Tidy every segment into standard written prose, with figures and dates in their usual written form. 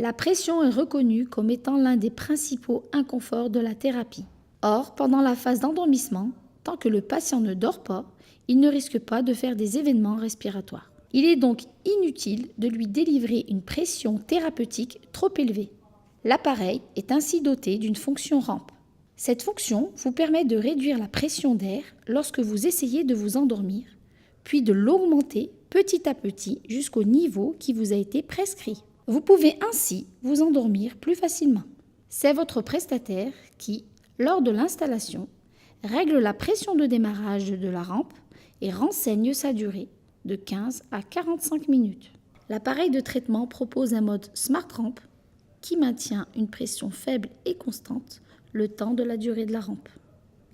La pression est reconnue comme étant l'un des principaux inconforts de la thérapie. Or, pendant la phase d'endormissement, tant que le patient ne dort pas, il ne risque pas de faire des événements respiratoires. Il est donc inutile de lui délivrer une pression thérapeutique trop élevée. L'appareil est ainsi doté d'une fonction rampe. Cette fonction vous permet de réduire la pression d'air lorsque vous essayez de vous endormir, puis de l'augmenter petit à petit jusqu'au niveau qui vous a été prescrit. Vous pouvez ainsi vous endormir plus facilement. C'est votre prestataire qui, lors de l'installation, règle la pression de démarrage de la rampe et renseigne sa durée de 15 à 45 minutes. L'appareil de traitement propose un mode Smart Ramp qui maintient une pression faible et constante le temps de la durée de la rampe.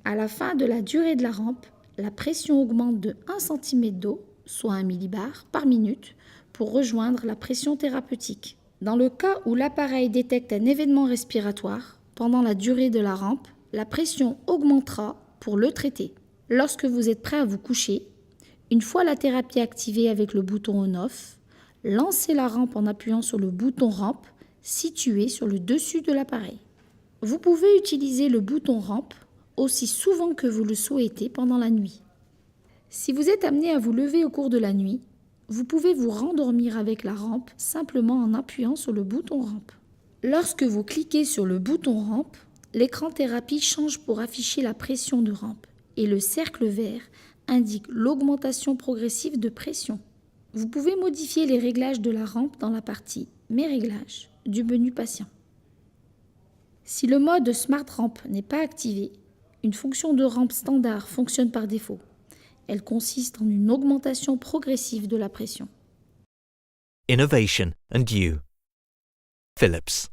À la fin de la durée de la rampe, la pression augmente de 1 cm d'eau, soit 1 millibar par minute, pour rejoindre la pression thérapeutique. Dans le cas où l'appareil détecte un événement respiratoire, pendant la durée de la rampe, la pression augmentera pour le traiter. Lorsque vous êtes prêt à vous coucher, une fois la thérapie activée avec le bouton on-off, lancez la rampe en appuyant sur le bouton rampe situé sur le dessus de l'appareil. Vous pouvez utiliser le bouton rampe aussi souvent que vous le souhaitez pendant la nuit. Si vous êtes amené à vous lever au cours de la nuit, vous pouvez vous rendormir avec la rampe simplement en appuyant sur le bouton rampe. Lorsque vous cliquez sur le bouton rampe, l'écran thérapie change pour afficher la pression de rampe et le cercle vert indique l'augmentation progressive de pression. Vous pouvez modifier les réglages de la rampe dans la partie « Mes réglages » du menu patient. Si le mode Smart Ramp n'est pas activé, une fonction de rampe standard fonctionne par défaut. Elle consiste en une augmentation progressive de la pression. Innovation and you. Philips.